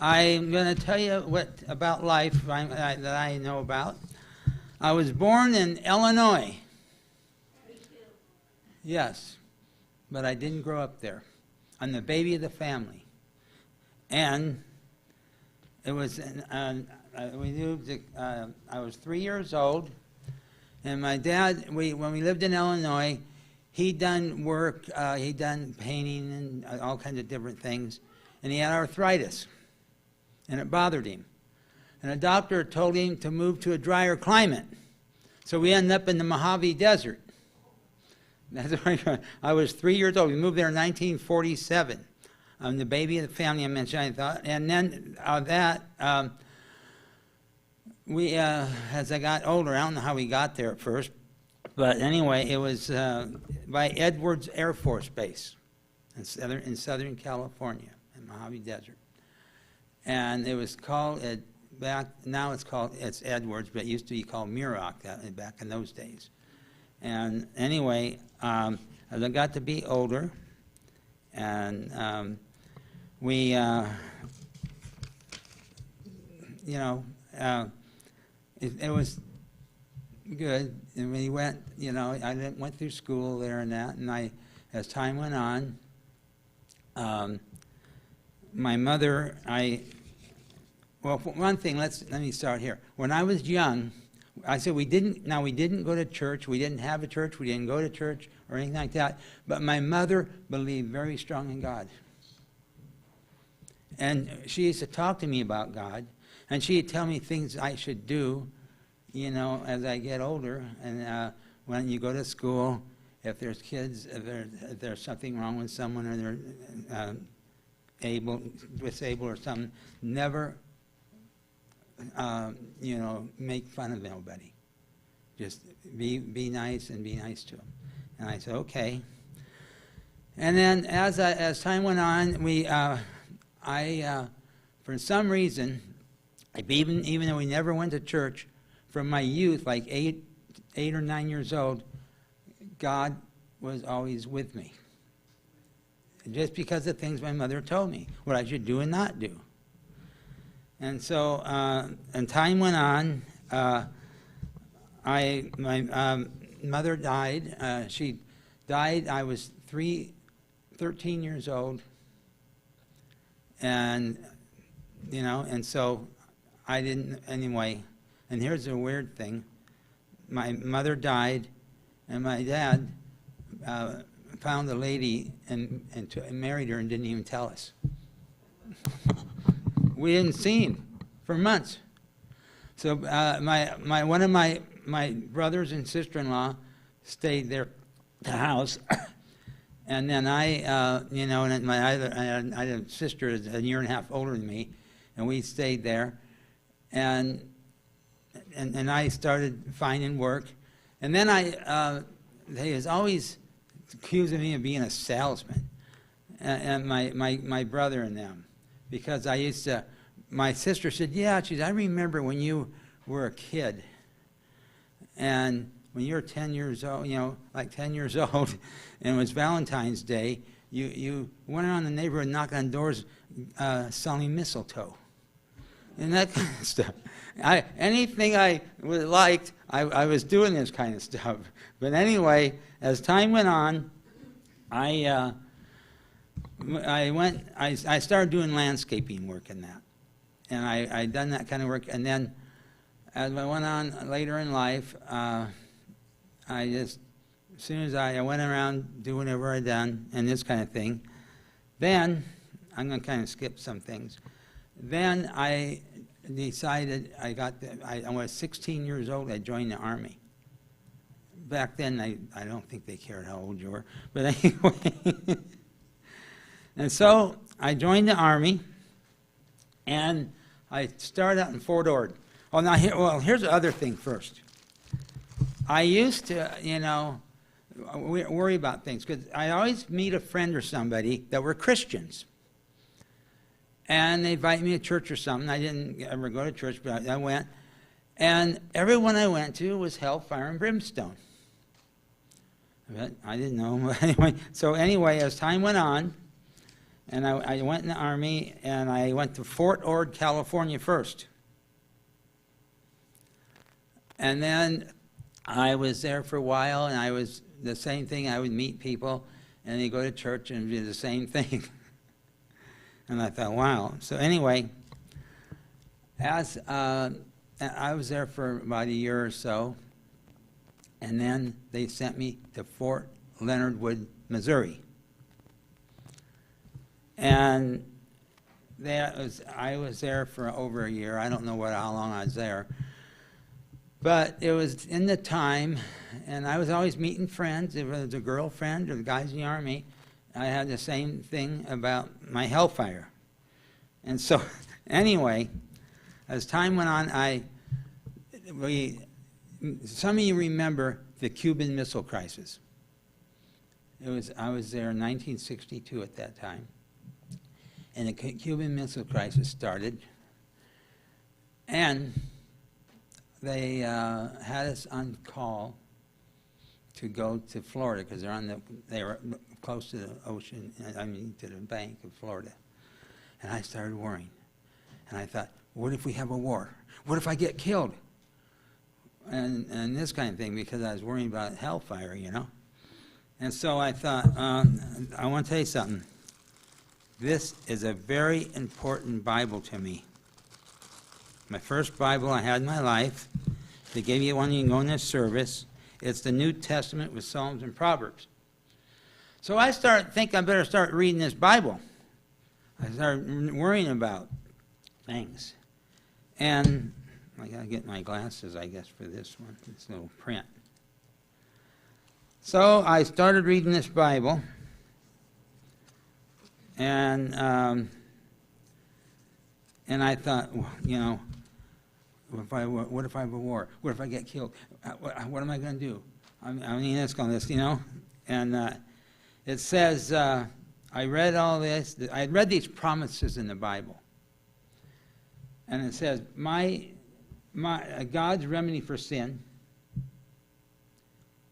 I'm going to tell you what about life that I know about. I was born in Illinois. Yes, but I didn't grow up there. I'm the baby of the family. And it was, we moved, I was 3 years old, and my dad, when we lived in Illinois, he'd done work, he'd done painting and all kinds of different things, and he had arthritis, and it bothered him. And a doctor told him to move to a drier climate. So we ended up in the Mojave Desert. That's where I was 3 years old. We moved there in 1947. I'm the baby of the family, I mentioned, I thought. And then as I got older, I don't know how we got there at first, but anyway, it was by Edwards Air Force Base in Southern California, in Mojave Desert. And it was called, now it's Edwards, but it used to be called Muroc back in those days. And anyway, as I got to be older, and it was good. And we went, I went through school there and that, and as time went on, my mother, well, for one thing, let me start here. When I was young, I said we didn't go to church, we didn't have a church, we didn't go to church or anything like that, but my mother believed very strong in God. And she used to talk to me about God, and she'd tell me things I should do, as I get older. And when you go to school, if there's kids, if there's something wrong with someone, or they're disabled or something, never make fun of nobody. Just be nice and be nice to them. And I said, okay. And then as time went on, for some reason, even though we never went to church, from my youth, like 8 or 9 years old, God was always with me. Just because of things my mother told me, what I should do and not do. And so, and time went on. My mother died. She died, I was 13 years old. And, and so I didn't, anyway. And here's a weird thing. My mother died, and my dad found a lady and married her and didn't even tell us. We didn't see him for months. So one of my brothers and sister-in-law stayed there at the house, and then I had a sister a year and a half older than me, and we stayed there, and I started finding work, and then they was always accusing me of being a salesman, and my brother and them. Because my sister said, yeah, I remember when you were a kid, and when you were 10 years old, like 10 years old, and it was Valentine's Day, you went around the neighborhood knocking on doors selling mistletoe, and that kind of stuff. Anything I liked, I was doing this kind of stuff. But anyway, as time went on, I started doing landscaping work in that, and I'd done that kind of work. And then, as I went on later in life, as soon as I went around doing whatever I'd done and this kind of thing, then I'm going to kind of skip some things. Then I decided I was 16 years old. I joined the Army. Back then, I don't think they cared how old you were, but anyway. And so I joined the Army, and I started out in Fort Ord. Oh, now here's the other thing first. I used to, worry about things, because I always meet a friend or somebody that were Christians. And they invite me to church or something. I didn't ever go to church, but I went. And everyone I went to was hellfire and brimstone. But I didn't know. Anyway, as time went on, And I went in the Army, and I went to Fort Ord, California first. And then I was there for a while, and I was the same thing. I would meet people, and they'd go to church and do the same thing. And I thought, wow. So anyway, as I was there for about a year or so, and then they sent me to Fort Leonard Wood, Missouri. And I was there for over a year. I don't know how long I was there. But it was in the time, and I was always meeting friends. If it was a girlfriend or the guys in the Army, I had the same thing about my hellfire. And so, anyway, as time went on, some of you remember the Cuban Missile Crisis. I was there in 1962 at that time. And the Cuban Missile Crisis started. And they had us on call to go to Florida because they were close to the ocean, to the bank of Florida. And I started worrying. And I thought, what if we have a war? What if I get killed? And this kind of thing, because I was worrying about hellfire, you know. And so I thought, I want to tell you something. This is a very important Bible to me. My first Bible I had in my life. They gave you one you can go in this service. It's the New Testament with Psalms and Proverbs. So I think I better start reading this Bible. I started worrying about things. And I got to get my glasses, I guess, for this one, this little print. So I started reading this Bible. And I thought, well, you know, what if I have a war? What if I get killed? What am I going to do? I mean, this, you know. And it says, I read all this. I had read these promises in the Bible. And it says, God's remedy for sin.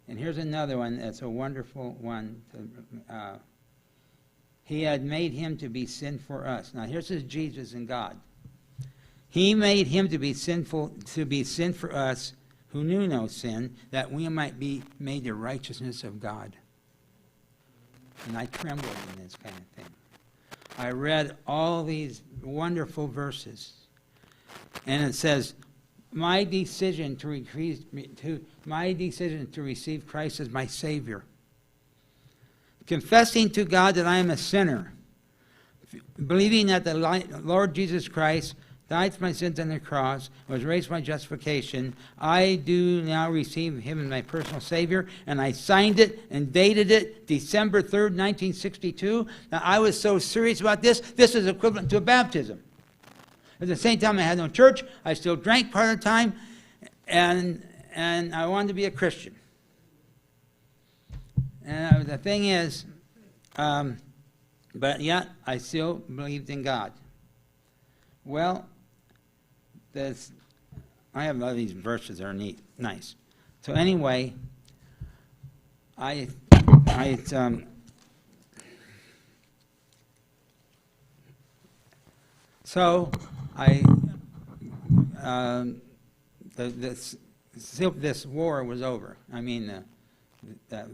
And here's another one that's a wonderful one. He had made him to be sin for us. Now here's Jesus and God. He made him to be sin for us who knew no sin, that we might be made the righteousness of God. And I trembled in this kind of thing. I read all these wonderful verses. And it says, my decision to receive Christ as my Savior. Confessing to God that I am a sinner. Believing that the Lord Jesus Christ died for my sins on the cross, was raised for my justification. I do now receive him as my personal Savior, and I signed it and dated it December 3rd, 1962. Now, I was so serious about this. This is equivalent to a baptism. At the same time, I had no church. I still drank part of the time, and I wanted to be a Christian. And the thing is, but yet I still believed in God. Well, I have all these verses that are nice. So anyway, this war was over. I mean, the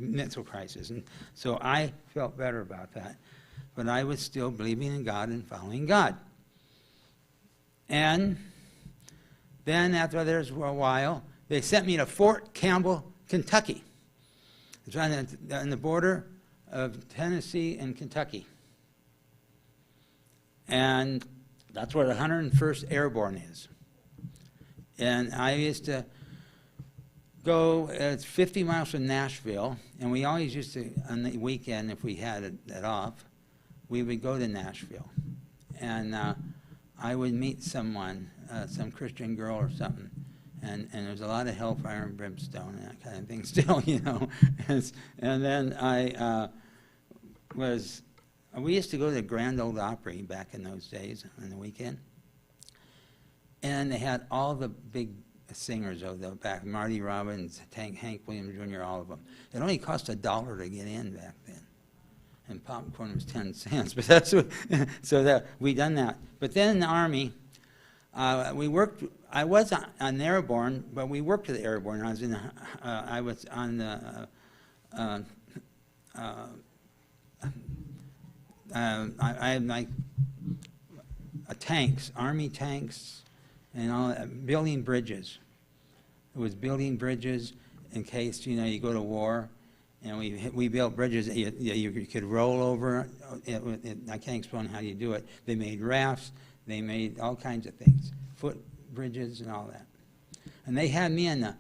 missile crisis, and so I felt better about that. But I was still believing in God and following God. And then after there for a while, they sent me to Fort Campbell, Kentucky. It's on the border of Tennessee and Kentucky. And that's where the 101st Airborne is. And I used to go, it's 50 miles from Nashville, and we always used to, on the weekend, if we had it off, we would go to Nashville. And I would meet someone, some Christian girl or something, and there's a lot of hellfire and brimstone and that kind of thing still, you know. And then we used to go to the Grand Ole Opry back in those days on the weekend. And they had all the big singers over the back, Marty Robbins, Hank Williams Jr., all of them. It only cost $1 to get in back then. and popcorn was 10 cents. But that's what, so that we done that. But then in the Army, we worked. I was on the airborne, but we worked with the airborne. I was on the I had like tanks, Army tanks, and all that, building bridges. It was building bridges in case, you know, you go to war, and we built bridges that you could roll over. I can't explain how you do it. They made rafts. They made all kinds of things, foot bridges and all that. And they had me in the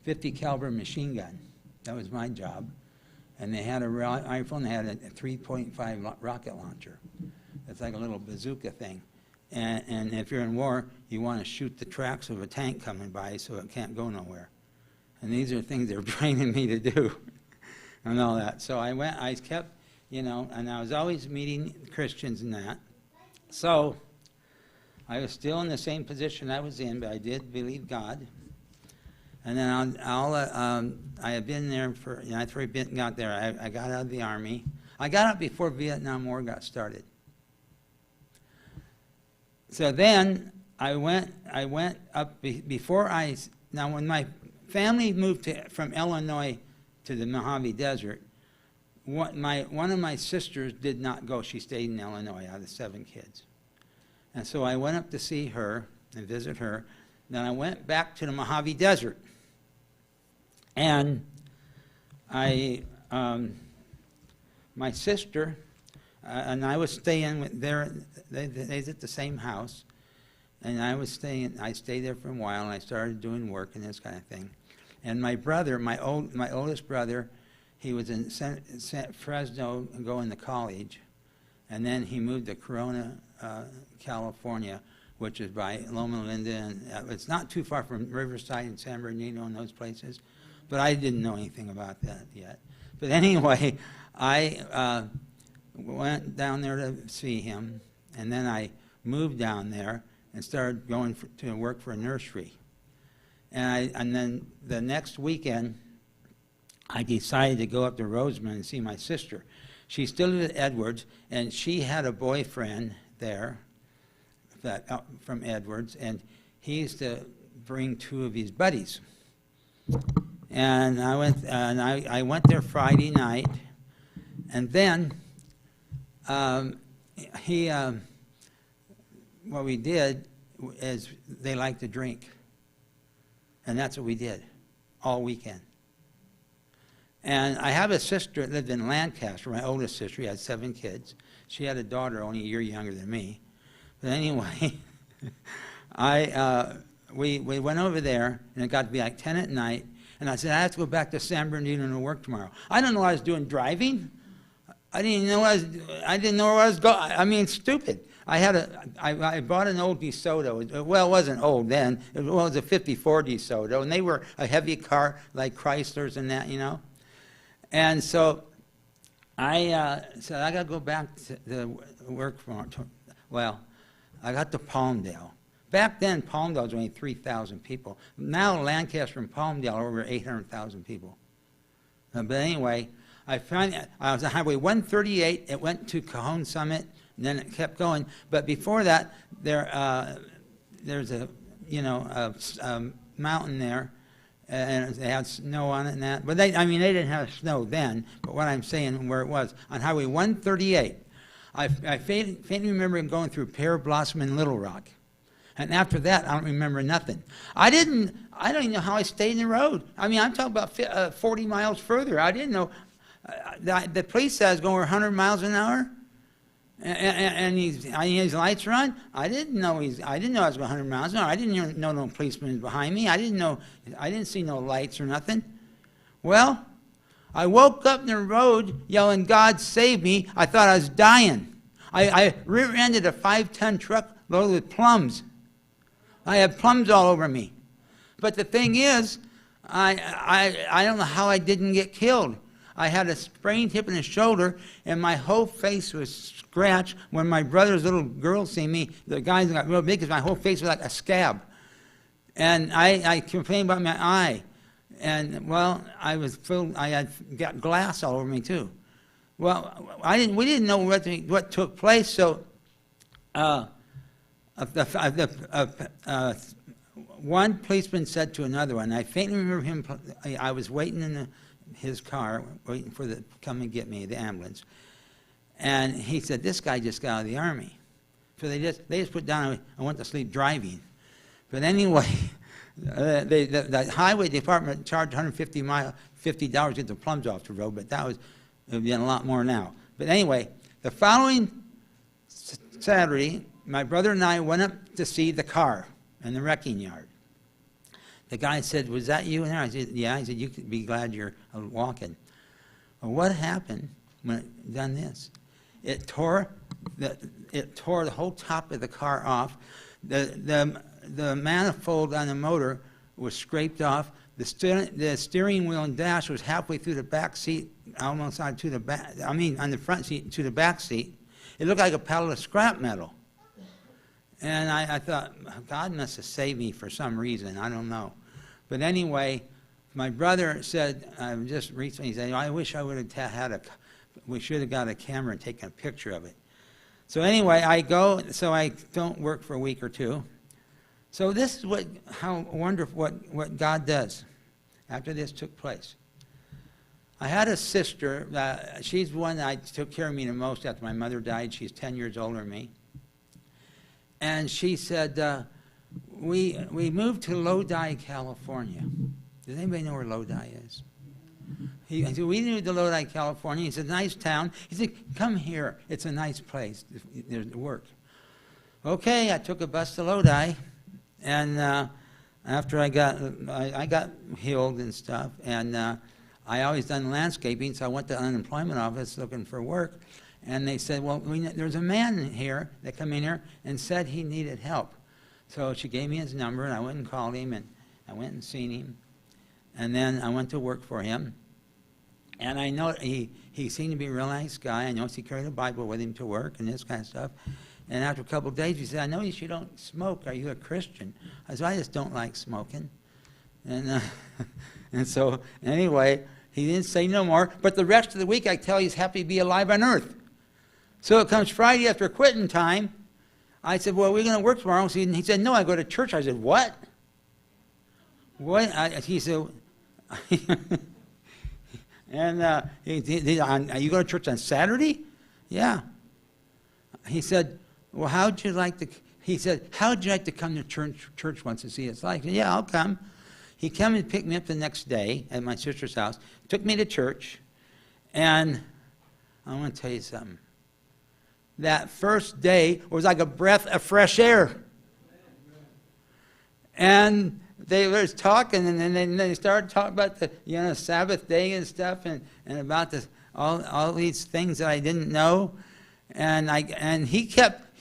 50 caliber machine gun. That was my job. And they had a rifle, and they had a 3.5 rocket launcher. It's like a little bazooka thing. And if you're in war, you want to shoot the tracks of a tank coming by so it can't go nowhere. And these are things they're training me to do and all that. So I kept, you know, and I was always meeting Christians and that. So I was still in the same position I was in, but I did believe God. And then I had been there for, you know, after I got there, I got out of the Army. I got out before Vietnam War got started. So then I went up now when my family moved from Illinois to the Mojave Desert, one of my sisters did not go. She stayed in Illinois out of 7 kids. And so I went up to see her and visit her. Then I went back to the Mojave Desert. And my sister and I was staying there. They at the same house, and I stayed there for a while, and I started doing work and this kind of thing. And my brother, my oldest brother, he was in Fresno going to college, and then he moved to Corona, California, which is by Loma Linda, and it's not too far from Riverside and San Bernardino and those places. But I didn't know anything about that yet. But anyway, I went down there to see him, and then I moved down there and started going to work for a nursery. And then the next weekend, I decided to go up to Rosamond and see my sister. She still lived at Edwards, and she had a boyfriend there from Edwards, and he used to bring 2 of his buddies. And I went there Friday night, and then what we did is they like to drink, and that's what we did all weekend. And I have a sister that lived in Lancaster, my oldest sister. She had 7 kids. She had a daughter only a year younger than me. But anyway, we went over there, and it got to be like 10 at night. And I said, I have to go back to San Bernardino to work tomorrow. I don't know what I was doing driving. I didn't know where I was going. I mean, stupid. I bought an old DeSoto. Well, it wasn't old then. It was a 54 DeSoto, and they were a heavy car like Chryslers and that, you know. And so I said, I got to go back to work for, well, I got to Palmdale. Back then, Palmdale was only 3,000 people. Now, Lancaster and Palmdale are over 800,000 people. But anyway, I was on Highway 138. It went to Cajon Summit, and then it kept going. But before that, there's a mountain there, and they had snow on it and that. But they didn't have snow then. But what I'm saying, where it was on Highway 138, I faintly remember going through Pear Blossom and Little Rock. And after that, I don't remember nothing. I don't even know how I stayed in the road. I mean, I'm talking about 40 miles further. I didn't know. The police said I was going over 100 miles an hour, and his lights are on. I didn't know I was going 100 miles an hour. I didn't even know no policeman was behind me. I didn't see no lights or nothing. Well, I woke up in the road yelling, "God save me!" I thought I was dying. I rear-ended a 5-ton truck loaded with plums. I had plums all over me. But the thing is, I don't know how I didn't get killed. I had a sprained hip in the shoulder, and my whole face was scratched. When my brother's little girl seen me, the guys got real big because my whole face was like a scab. And I complained about my eye. And well, I had got glass all over me too. Well, we didn't know what took place, so one policeman said to another one, I faintly remember him, I was waiting in his car, waiting for the come and get me, the ambulance. And he said, this guy just got out of the Army. So they just put down, I went to sleep driving. But anyway, the highway department charged $150 to get the plums off the road, but it would be a lot more now. But anyway, the following Saturday, my brother and I went up to see the car in the wrecking yard. The guy said, was that you in there? I said, yeah. He said, you could be glad you're walking. Well, what happened when it done this? It tore the whole top of the car off. The manifold on the motor was scraped off. The steering wheel and dash was halfway through the back seat, almost on the front seat to the back seat. It looked like a pile of scrap metal. And I thought, God must have saved me for some reason. I don't know. But anyway, my brother said, just recently, he said, I wish I would have we should have got a camera and taken a picture of it. So anyway, I don't work for a week or two. So this is how wonderful what God does after this took place. I had a sister, she's the one that took care of me the most after my mother died. She's 10 years older than me. And she said, we moved to Lodi, California. Does anybody know where Lodi is? He said, we moved to Lodi, California. It's a nice town. He said, come here. It's a nice place. There's work. Okay, I took a bus to Lodi. And after I got healed and stuff, and I always done landscaping, so I went to the unemployment office looking for work. And they said, well, there's a man here that came in here and said he needed help. So she gave me his number, and I went and called him, and I went and seen him. And then I went to work for him. And I know he seemed to be a real nice guy. I noticed he carried a Bible with him to work and this kind of stuff. And after a couple of days, he said, I notice you don't smoke. Are you a Christian? I said, I just don't like smoking. And so anyway, he didn't say no more. But the rest of the week, I tell you, he's happy to be alive on earth. So it comes Friday after quitting time. I said, well, we're going to work tomorrow. So he said, no, I go to church. I said, what? What? He said, and are you going to church on Saturday? Yeah. He said, well, how'd you like to come to church once to see what it's like? I said, yeah, I'll come. He came and picked me up the next day at my sister's house, took me to church, and I want to tell you something. That first day was like a breath of fresh air. And they were talking, and then they started talking about the Sabbath day and stuff, and about all these things that I didn't know. And him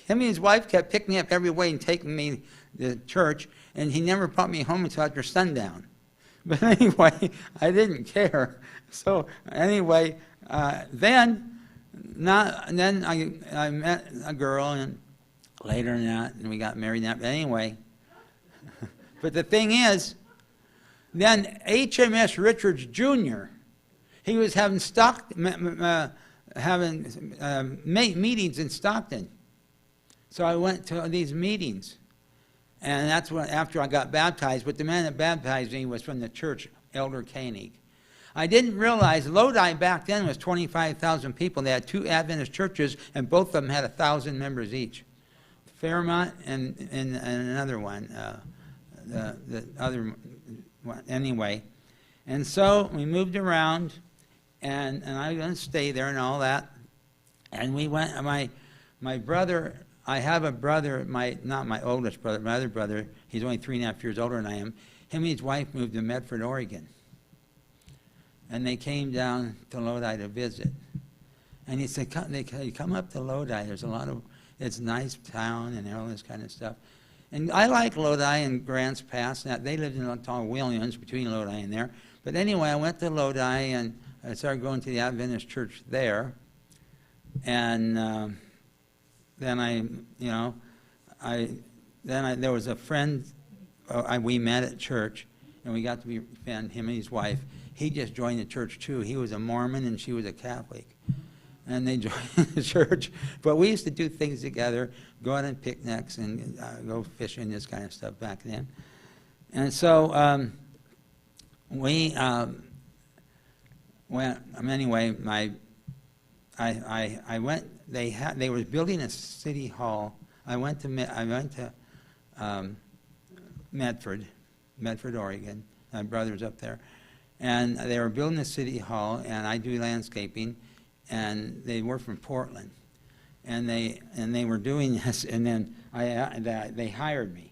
and his wife kept picking me up every way and taking me to church, and he never brought me home until after sundown. But anyway, I didn't care. So anyway, then I met a girl, and later than that, and we got married. But anyway, but the thing is, then HMS Richards Jr., he was having meetings in Stockton. So I went to these meetings, and that's when after I got baptized. But the man that baptized me was from the church, Elder Koenig. I didn't realize Lodi back then was 25,000 people. They had two Adventist churches, and both of them had 1,000 members each. Fairmont and another one, the other one. Anyway, and so we moved around, and I was going to stay there and all that. And we went. My brother. I have a brother. Not my oldest brother. My other brother. He's only 3.5 years older than I am. Him and his wife moved to Medford, Oregon. And they came down to Lodi to visit. And he said, come up to Lodi. There's it's a nice town and all this kind of stuff. And I like Lodi and Grants Pass. Now, they lived in Williams, between Lodi and there. But anyway, I went to Lodi, and I started going to the Adventist church there. And then there was a friend we met at church. and we got to be friends, him and his wife. He just joined the church too. He was a Mormon and she was a Catholic. And they joined the church. But we used to do things together, go out on picnics and go fishing, this kind of stuff back then. And so anyway, I went, they were building a city hall. I went to Medford, Oregon. My brother's up there. And they were building a city hall, and I do landscaping, and they were from Portland. And they were doing this, and then they hired me.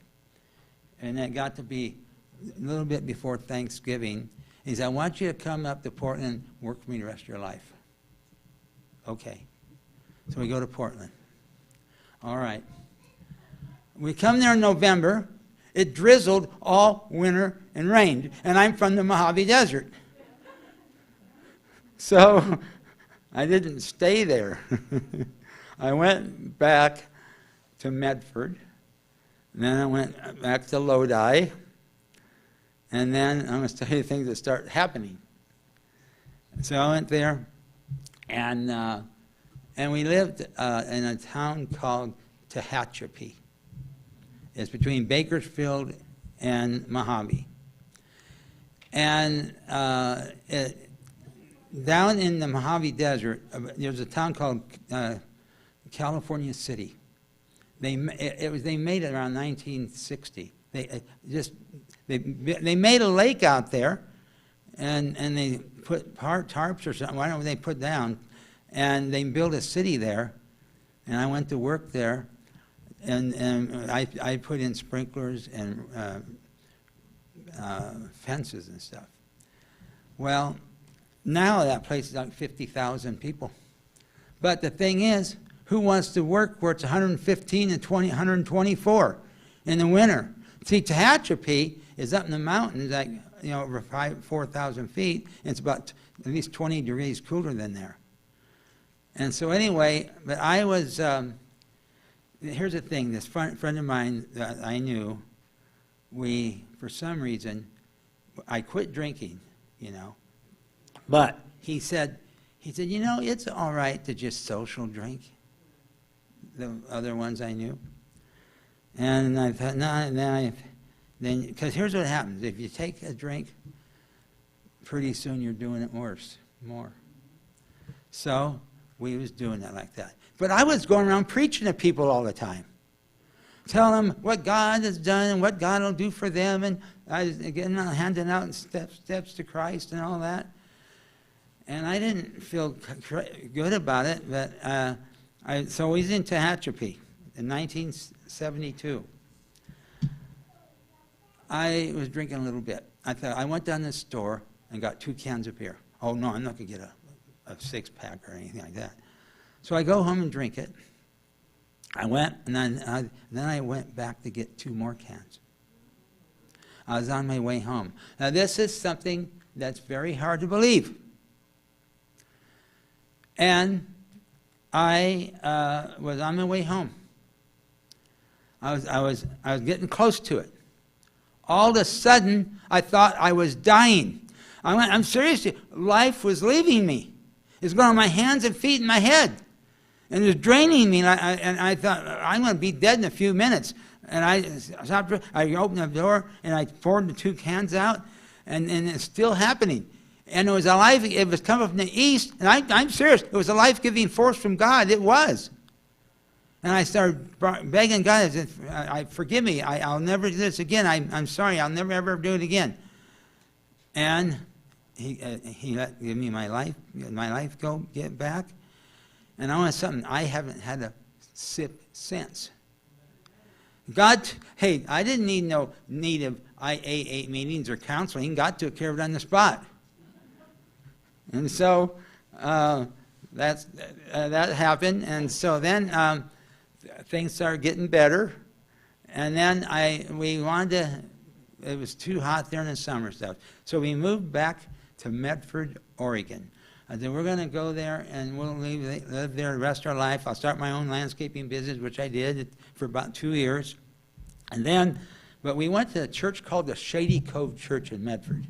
And it got to be a little bit before Thanksgiving. He said, I want you to come up to Portland and work for me the rest of your life. Okay. So we go to Portland. All right. We come there in November. It drizzled all winter and rained, and I'm from the Mojave Desert. So I didn't stay there. I went back to Medford, and then I went back to Lodi, and then I'm going to tell you things that start happening. So I went there, and we lived in a town called Tehachapi. It's between Bakersfield and Mojave. And down in the Mojave Desert, there's a town called California City. They made it around 1960. They made a lake out there, and they put tarps or something. Whatever they put down, and they built a city there. And I went to work there. And I put in sprinklers and fences and stuff. Well, now that place is like 50,000 people. But the thing is, who wants to work where it's 115 and 124 in the winter? See, Tehachapi is up in the mountains, like over 4,000 feet. And it's about at least 20 degrees cooler than there. And so anyway, but I was. Here's the thing, this friend of mine that I knew, for some reason, I quit drinking, But he said, it's all right to just social drink, the other ones I knew. And I thought, no, because here's what happens. If you take a drink, pretty soon you're doing it more. So we was doing it like that. But I was going around preaching to people all the time, telling them what God has done and what God will do for them, and I was handing out steps to Christ and all that. And I didn't feel good about it, but so we was in Tehachapi in 1972. I was drinking a little bit. I went down to the store and got 2 cans of beer. Oh no, I'm not going to get a 6-pack or anything like that. So I go home and drink it. I went, and then I went back to get 2 more cans. I was on my way home. Now this is something that's very hard to believe. And I was on my way home. I was getting close to it. All of a sudden, I thought I was dying. I'm serious. Life was leaving me. It's going on my hands and feet and my head. And it was draining me, and I thought, I'm going to be dead in a few minutes. And I opened the door, and I poured the 2 cans out, and it's still happening. And it was coming from the east, and I'm serious, it was a life-giving force from God, it was. And I started begging God, I said, forgive me, I'll never do this again, I'm sorry, I'll never ever do it again. And he let give me my life go get back. And I want something, I haven't had a sip since. God, hey, I didn't need no need of IA8 meetings or counseling. God took care of it on the spot. And so that happened. And so then things started getting better. And then we wanted to, it was too hot there in the summer stuff. So we moved back to Medford, Oregon. I said, we're going to go there and we'll live there the rest of our life. I'll start my own landscaping business, which I did for about 2 years. And then But we went to a church called the Shady Cove Church in Medford.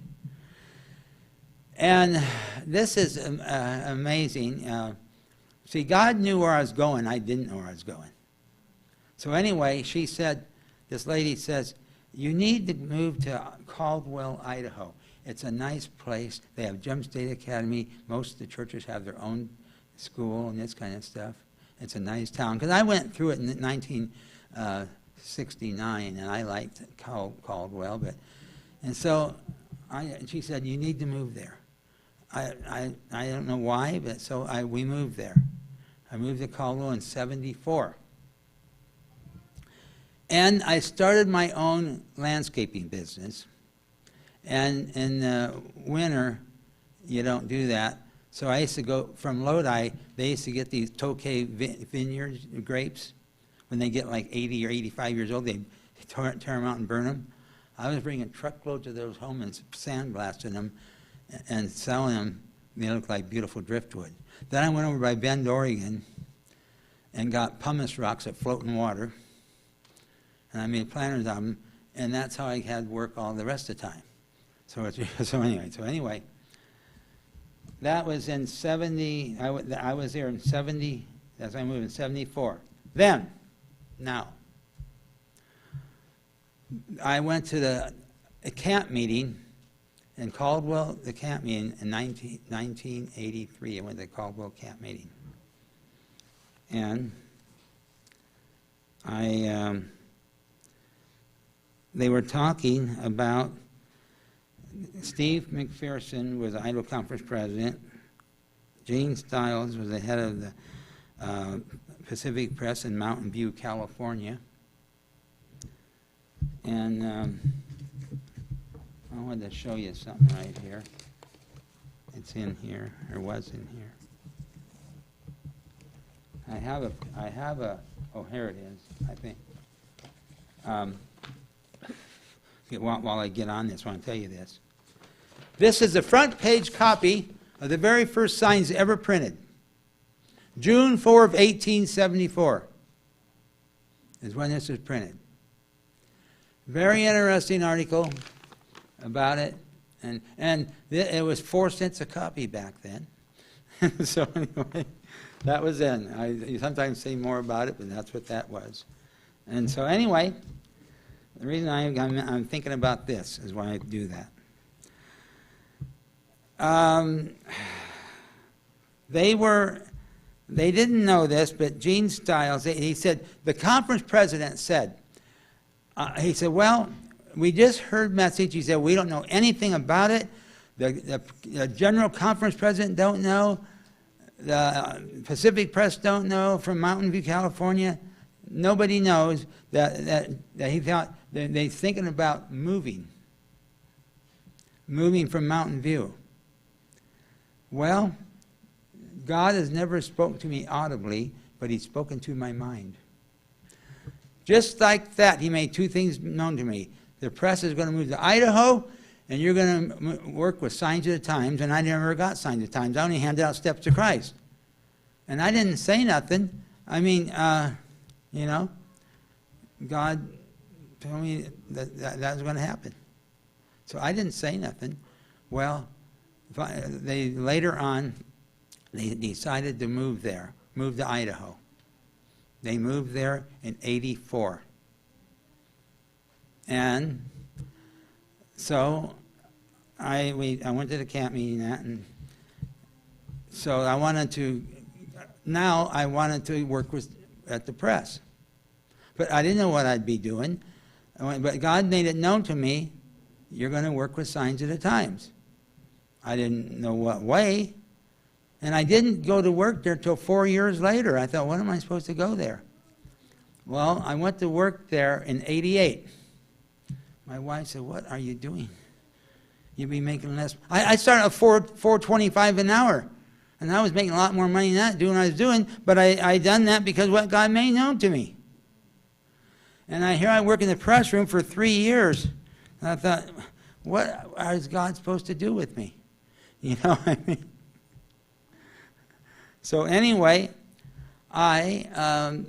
And this is amazing. See, God knew where I was going. I didn't know where I was going. So anyway, she said, this lady says, you need to move to Caldwell, Idaho. It's a nice place. They have Gem State Academy. Most of the churches have their own school and this kind of stuff. It's a nice town. Because I went through it in 1969, and I liked Caldwell. And so she said, you need to move there. I don't know why, but so we moved there. I moved to Caldwell in 74. And I started my own landscaping business. And in the winter, you don't do that. So I used to go from Lodi. They used to get these Tokay vineyards, grapes. When they get like 80 or 85 years old, they tear them out and burn them. I was bringing truckloads of those home and sandblasting them and selling them. They look like beautiful driftwood. Then I went over by Bend, Oregon, and got pumice rocks that float in water. And I made planters of them, and that's how I had work all the rest of the time. So anyway, that was in 70. I was there in 70. That's when I moved in 74. Now, I went to a camp meeting in Caldwell, the camp meeting in 1983. I went to the Caldwell camp meeting. And they were talking about Steve McPherson was the Idaho Conference president. Gene Stiles was the head of the Pacific Press in Mountain View, California. And I wanted to show you something right here. It's in here, or was in here. I have a, oh, here it is, I think. While I get on this, I want to tell you this. This is the front page copy of the very first signs ever printed. June 4 of 1874 is when this was printed. Very interesting article about it. And it was 4 cents a copy back then. So anyway, that was then. You sometimes say more about it, but that's what that was. And so anyway, the reason I'm thinking about this is why I do that. They didn't know this, but Gene Stiles, he said, the conference president said, he said, well, we just heard message. He said, we don't know anything about it. The general conference president don't know. The Pacific Press don't know from Mountain View, California. Nobody knows that he thought they're thinking about moving from Mountain View. Well, God has never spoken to me audibly, but he's spoken to my mind. Just like that, he made 2 things known to me. The press is going to move to Idaho, and you're going to work with Signs of the Times, and I never got Signs of the Times. I only handed out Steps to Christ. And I didn't say nothing. I mean, you know, God told me that was going to happen. So I didn't say nothing. Well, they later on, they decided to move there, move to Idaho. They moved there in 84. And so I went to the camp meeting and so I wanted to work at the press. But I didn't know what I'd be doing. But God made it known to me, you're going to work with Signs of the Times. I didn't know what way. And I didn't go to work there till 4 years later. I thought, when am I supposed to go there? Well, I went to work there in 88. My wife said, what are you doing? You'll be making less. I started at $4.25 an hour. And I was making a lot more money than that, doing what I was doing. But I done that because what God made known to me. And here I work in the press room for 3 years. And I thought, what is God supposed to do with me? You know, I mean. So anyway, I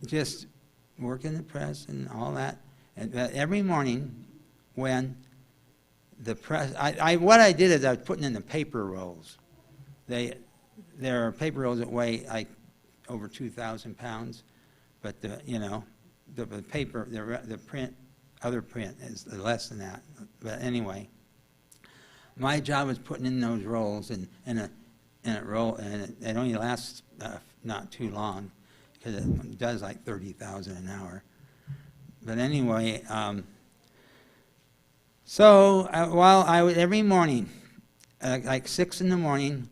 just work in the press and all that. And every morning when the press, what I did is I was putting in the paper rolls. There are paper rolls that weigh like over 2,000 pounds, but the paper, the print, other print is less than that. But anyway, my job was putting in those rolls, and it only lasts not too long, because it does like 30,000 an hour. But anyway, so while I would, every morning, like 6 in the morning,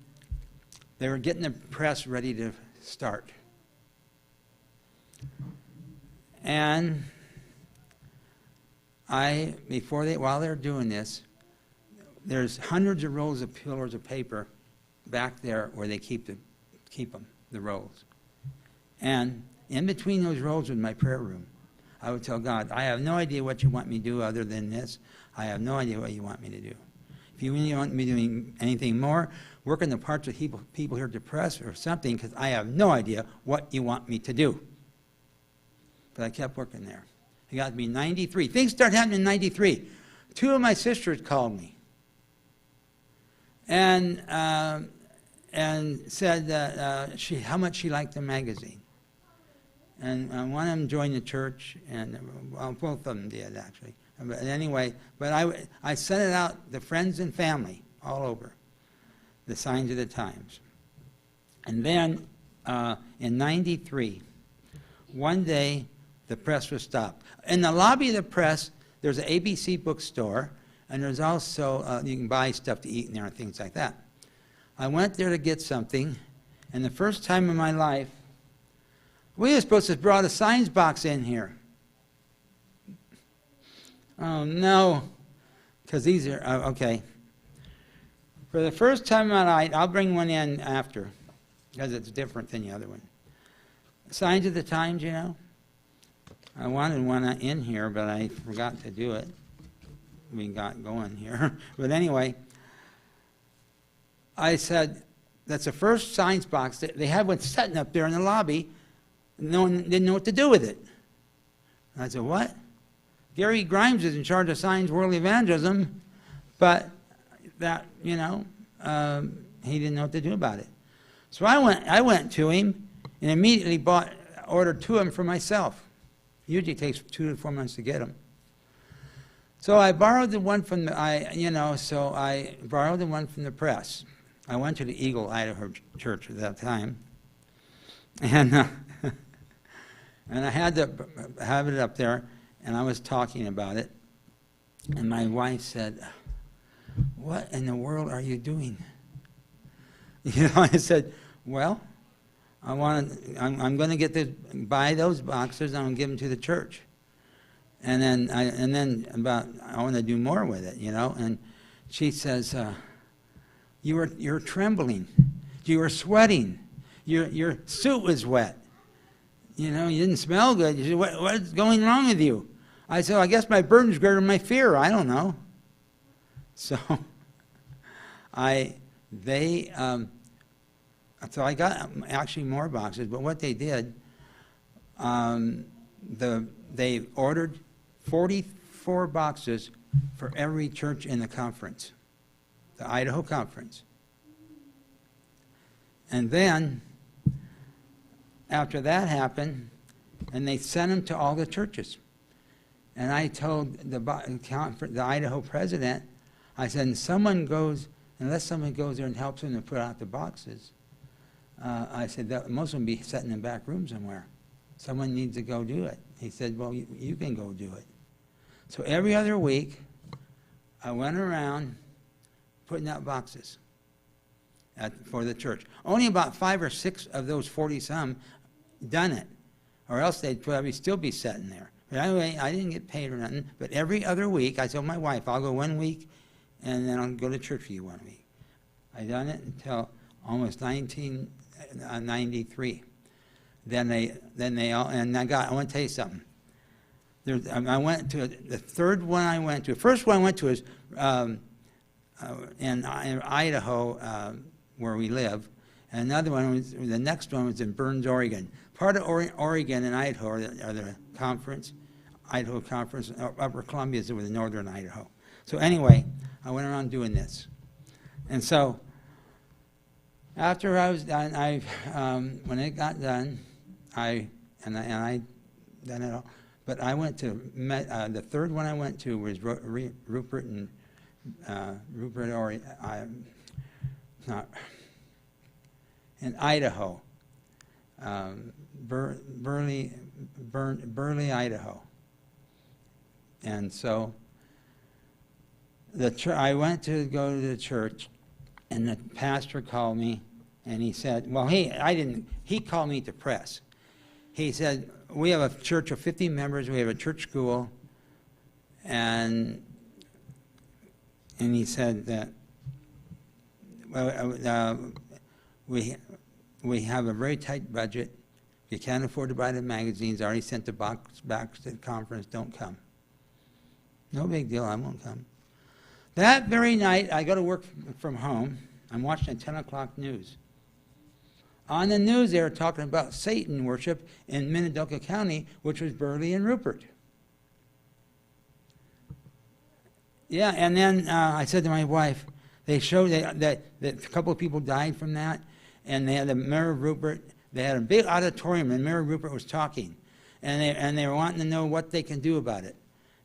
they were getting the press ready to start. And while they're doing this, there's hundreds of rolls of pillars of paper back there where they keep them, the rolls. And in between those rolls was my prayer room. I would tell God, I have no idea what you want me to do other than this. I have no idea what you want me to do. If you really want me doing anything more, work on the parts of people here depressed or something, because I have no idea what you want me to do. But I kept working there. It got to be 93. Things started happening in 93. 2 of my sisters called me and said that how much she liked the magazine. And one of them joined the church, and well, both of them did, actually. But anyway, I sent it out to friends and family all over, the Signs of the Times. And then in 93, one day, the press was stopped. In the lobby of the press, there's an ABC bookstore, and there's also, you can buy stuff to eat in there and things like that. I went there to get something, and the first time in my life, we were supposed to have brought a signs box in here. Oh, no, because these are, okay. For the first time in my life, I'll bring one in after, because it's different than the other one. Signs of the Times, you know. I wanted one in here, but I forgot to do it. We got going here. But anyway, I said, that's the first signs box. They had one sitting up there in the lobby. No one didn't know what to do with it. And I said, what? Gary Grimes is in charge of Signs World Evangelism, but that, he didn't know what to do about it. So I went to him and immediately ordered 2 of them for myself. Usually it takes 2 to 4 months to get them. So I borrowed the one from I borrowed the one from the press. I went to the Eagle, Idaho Church at that time, and I had to have it up there, and I was talking about it, and my wife said, "What in the world are you doing?" I said, "Well, I'm going to buy those boxes, and I'm going to give them to the church, and then I want to do more with it, And she says, "You're trembling, you were sweating, your suit was wet, you didn't smell good. You said, what's going wrong with you?" I said, "I guess my burden's greater than my fear. I don't know." So So I got actually more boxes, but what they did, they ordered 44 boxes for every church in the conference, the Idaho conference. And then, after that happened, and they sent them to all the churches. And I told the Idaho president, I said, unless someone goes there and helps them to put out the boxes, I said, that most of them be sitting in the back room somewhere. Someone needs to go do it. He said, well, you can go do it. So every other week, I went around putting out boxes for the church. Only about 5 or 6 of those 40-some done it, or else they'd probably still be sitting there. But anyway, I didn't get paid or nothing, but every other week, I told my wife, I'll go 1 week, and then I'll go to church for you 1 week. I done it until almost 1993. I want to tell you something. I went to the third one I went to. The first one I went to is in Idaho, where we live. And the next one was in Burns, Oregon. Part of Oregon and Idaho are the conference. Idaho Conference. Upper Columbia is with northern Idaho. So anyway, I went around doing this. And so after I was done, when it got done, I done it all. But I went to, the third one I went to was Rupert and, in Idaho, Burley, Idaho. And so I went to go to the church, and the pastor called me, and he said, well, he called me to press. He said, we have a church of 50 members, we have a church school, and he said that we have a very tight budget. If you can't afford to buy the magazines, I already sent the box back to the conference, don't come. No big deal, I won't come. That very night, I go to work from home. I'm watching the 10 o'clock news. On the news, they were talking about Satan worship in Minidoka County, which was Burley and Rupert. Yeah, and then I said to my wife, they showed that a couple of people died from that, and they had the mayor of Rupert. They had a big auditorium, and Mayor Rupert was talking, and they were wanting to know what they can do about it.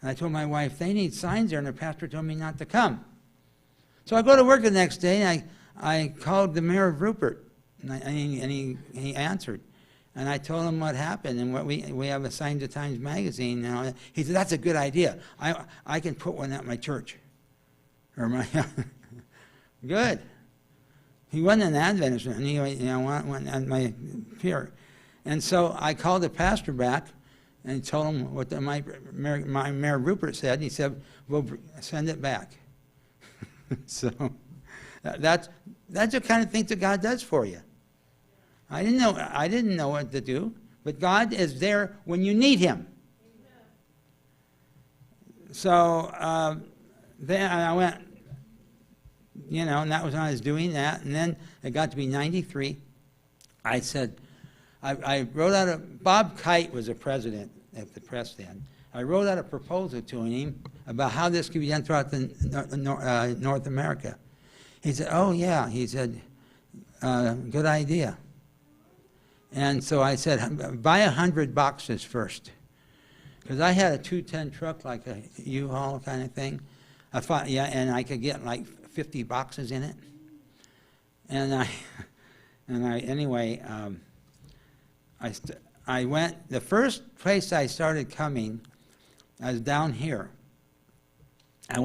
And I told my wife, they need signs there, and the pastor told me not to come. So I go to work the next day, and I called the mayor of Rupert, and he answered. And I told him what happened and what we have a Signs of Times magazine. Now. He said, that's a good idea. I can put one at my church. Or my good. He wasn't an Adventist, and he went at my peer. And so I called the pastor back and told him what my Mayor Rupert said. He said, we'll send it back. So that's the kind of things that God does for you. I didn't know what to do, but God is there when you need Him. So then I went, and that was when I was doing that. And then it got to be 93. I said, I wrote out Bob Kite was the president at the press then. I wrote out a proposal to him about how this could be done throughout North America. He said, oh yeah, he said, good idea. And so I said, buy 100 boxes first. Because I had a 210 truck, like a U-Haul kind of thing. I thought, yeah, and I could get like 50 boxes in it. And anyway, I went, the first place I started coming, I was down here. I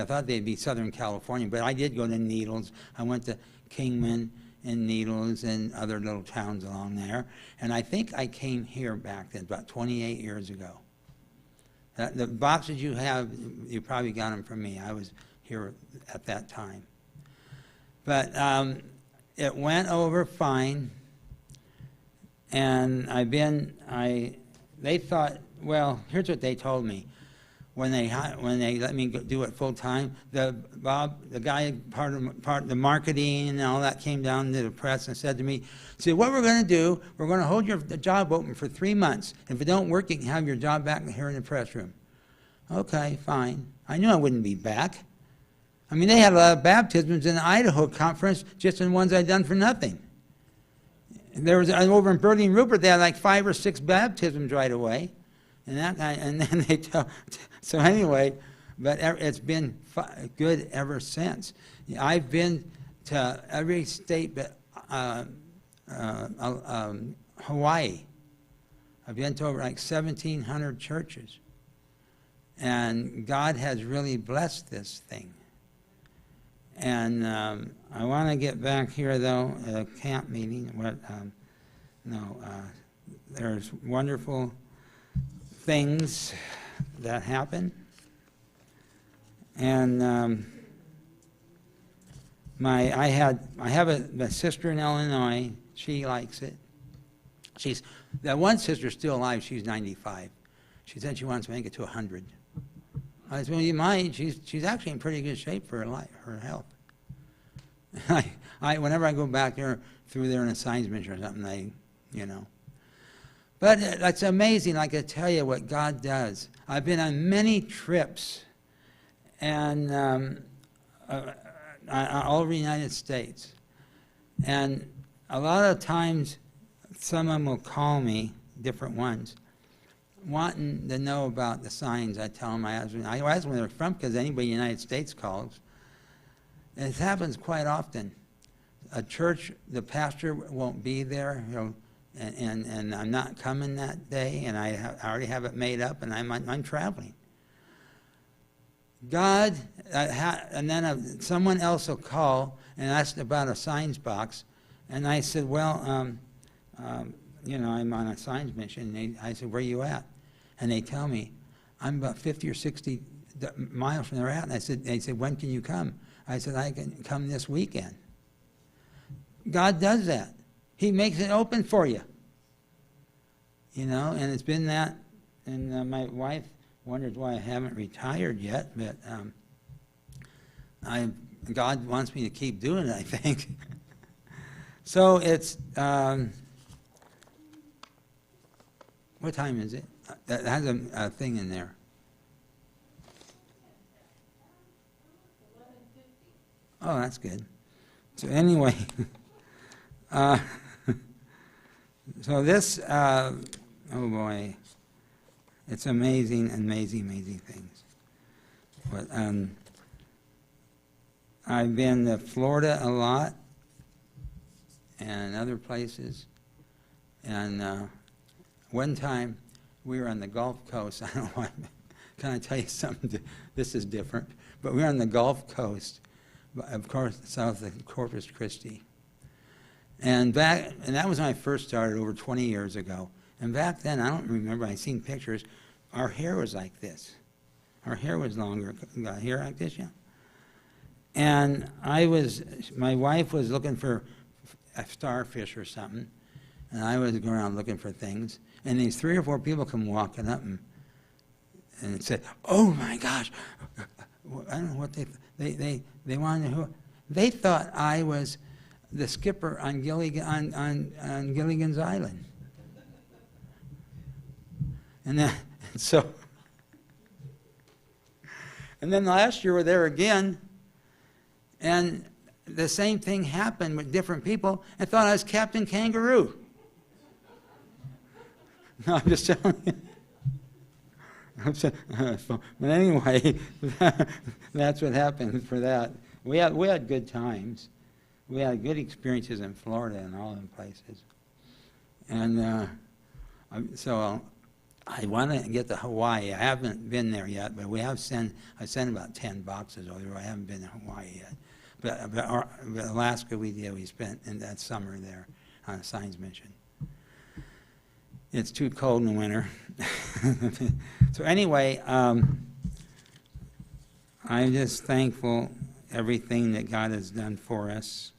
thought they'd be Southern California, but I did go to Needles. I went to Kingman and Needles and other little towns along there. And I think I came here back then, about 28 years ago. The boxes you have, you probably got them from me. I was here at that time. But it went over fine. And they thought, well, here's what they told me. When they let me do it full time, the guy part of the marketing and all that came down to the press and said to me, "See, what we're going to do? We're going to hold your job open for 3 months. If it don't work, you can have your job back here in the press room." Okay, fine. I knew I wouldn't be back. I mean, they had a lot of baptisms in the Idaho conference, just in ones I'd done for nothing. There was over in Burley and Rupert, they had like 5 or 6 baptisms right away. And then they tell, so anyway, but it's been good ever since. I've been to every state but Hawaii. I've been to over like 1,700 churches. And God has really blessed this thing. And I want to get back here, though, at a camp meeting. There's wonderful things that happen. And I have a sister in Illinois. She likes it. That one sister's still alive. She's 95. She said she wants to make it to 100. I said, well, you might. She's actually in pretty good shape for her health. Whenever I go back there, through there in a science mission or something, But it's amazing, I can tell you what God does. I've been on many trips, and all over the United States. And a lot of times, some of them will call me, different ones, wanting to know about the signs. I tell them I ask where they're from, because anybody in the United States calls. And it happens quite often. A church, the pastor won't be there, and I'm not coming that day, and I already have it made up, and I'm traveling. God, and then someone else will call and ask about a signs box, and I said, well, I'm on a signs mission. And I said, where are you at? And they tell me, I'm about 50 or 60 miles from where they're at. And they said, when can you come? I said, I can come this weekend. God does that. He makes it open for you. And it's been that. And my wife wonders why I haven't retired yet, but God wants me to keep doing it, I think. So it's, what time is it? That has a thing in there. 11:50. Oh, that's good. So anyway, so this, oh boy, it's amazing, amazing things. But I've been to Florida a lot and other places. And one time we were on the Gulf Coast. I don't know why. Can I tell you something? This is different. But we were on the Gulf Coast, of course, south of Corpus Christi. And that was when I first started over 20 years ago. And back then, I don't remember, I've seen pictures, our hair was like this. Our hair was longer, got hair like this, yeah. And my wife was looking for a starfish or something, and I was going around looking for things. And these 3 or 4 people come walking up and said, oh my gosh, I don't know what they wanted to know. They thought I was the skipper on Gilligan's Island. And then last year we're there again, and the same thing happened with different people, and thought I was Captain Kangaroo. No, I'm just telling you. But anyway, that's what happened for that. We had good times. We had good experiences in Florida and all them places. And so I want to get to Hawaii. I haven't been there yet, but I sent about 10 boxes over there. I haven't been to Hawaii yet. But Alaska we spent in that summer there on a science mission. It's too cold in the winter. So anyway, I'm just thankful everything that God has done for us.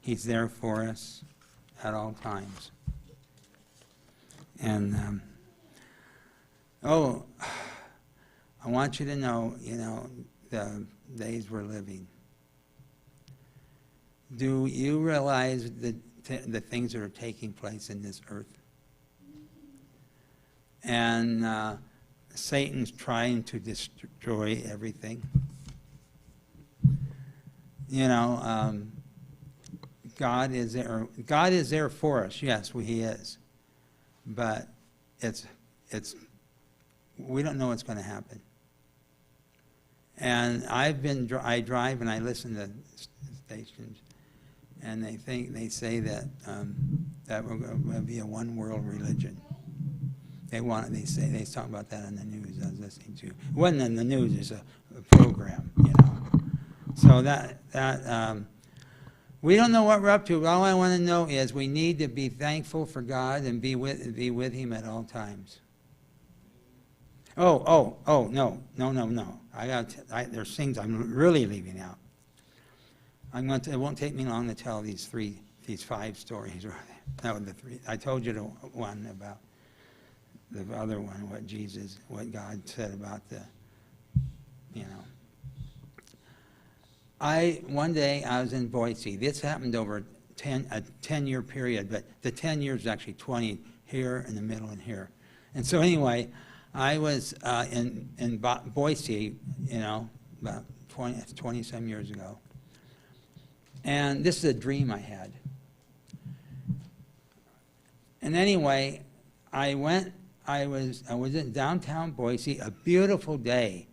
He's there for us at all times. And I want you to know, the days we're living. Do you realize the things that are taking place in this earth? And Satan's trying to destroy everything. God is there. God is there for us. Yes, He is. But we don't know what's going to happen. And I drive and I listen to stations, and they say that that we're going to be a one world religion. They talk about that on the news I was listening to. It wasn't in the news, it's a program, So that we don't know what we're up to. All I want to know is we need to be thankful for God and be with Him at all times. No. There's things I'm really leaving out. It won't take me long to tell these 5 stories. No, the 3. I told you the one about the other one, what God said about one day I was in Boise. This happened over a 10-year period, but the 10 years is actually 20 here, in the middle, and here. And so anyway, I was in Boise, about 20-some years ago. And this is a dream I had. And anyway, I was in downtown Boise, a beautiful day.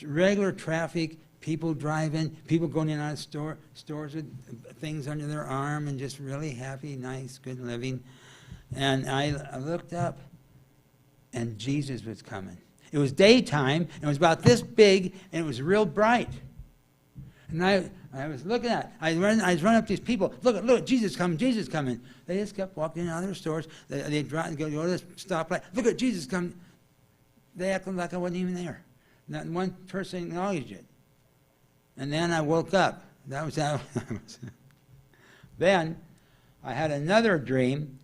Regular traffic, people driving, people going in and out of stores with things under their arm and just really happy, nice, good living. And I looked up, and Jesus was coming. It was daytime, and it was about this big, and it was real bright. And I was looking at it. I was running up to these people. Look, Jesus coming, Jesus coming. They just kept walking in and out of their stores. They'd go to this stoplight. Look at Jesus coming. They acted like I wasn't even there. Not one person acknowledged it. And then I woke up. That was how. Then I had another dream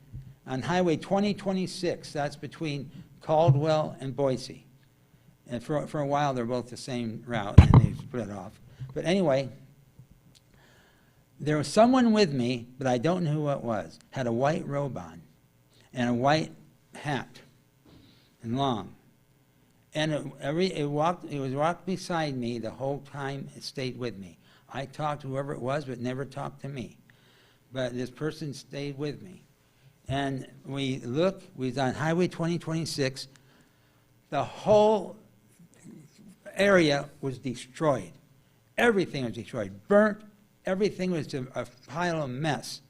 on Highway 2026. That's between Caldwell and Boise. And for a while, they're both the same route, and they split off. But anyway, there was someone with me, but I don't know who it was. Had a white robe on and a white hat and long. And it was walked beside me the whole time. It stayed with me. I talked to whoever it was, but never talked to me. But this person stayed with me. And we was on Highway 2026. The whole area was destroyed. Everything was destroyed, burnt. Everything was a pile of mess.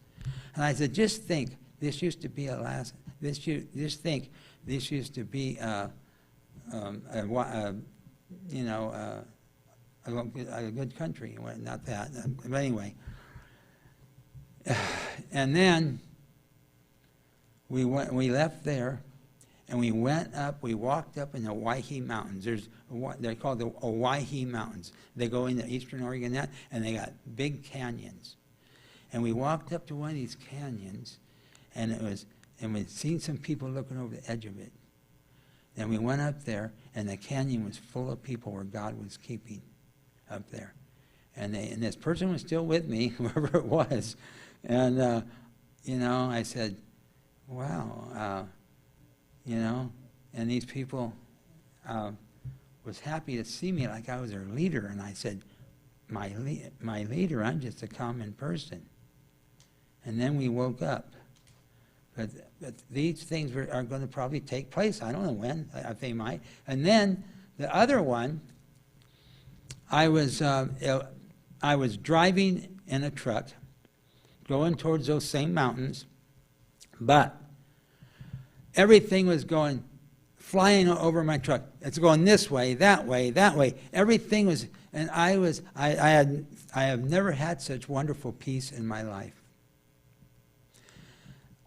And I said, just think, this used to be Alaska. Just think, this used to be a good country. Not that, but anyway. And then we left there, and we walked up in the Owyhee Mountains. They're called the Owyhee Mountains. They go into eastern Oregon, and they got big canyons. And we walked up to one of these canyons, and we'd seen some people looking over the edge of it. And we went up there, and the canyon was full of people where God was keeping up there. And this person was still with me, whoever it was. And, I said, wow, and these people was happy to see me like I was their leader. And I said, my leader, I'm just a common person. And then we woke up. But these things are going to probably take place. I don't know when. They might. And then the other one, I was driving in a truck, going towards those same mountains, but everything was flying over my truck. It's going this way, that way, that way. Everything was, and I have never had such wonderful peace in my life.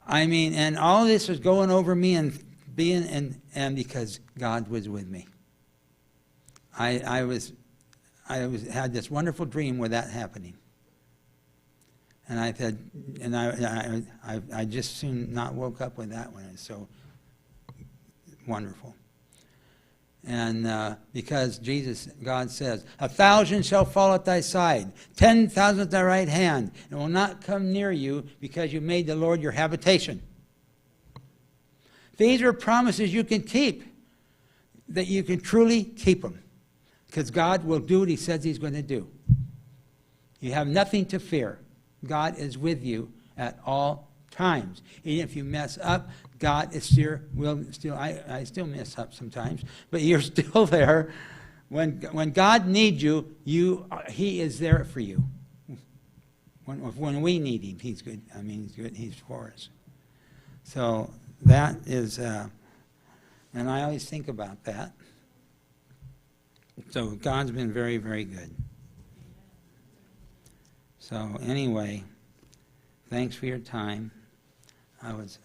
I mean, and all this was going over me and and because God was with me. I had this wonderful dream with that happening. And I said, and I just soon not woke up with that one. It's so wonderful. And because God says, 1,000 shall fall at thy side, 10,000 at thy right hand, and will not come near you because you made the Lord your habitation. These are promises you can keep, that you can truly keep them, because God will do what he says he's going to do. You have nothing to fear. God is with you at all times. Even if you mess up, God is I still mess up sometimes, but you're still there. When God needs you, he is there for you. When we need him, he's good. I mean, he's good. He's for us. So that is, and I always think about that. So God's been very, very good. So anyway, thanks for your time. I was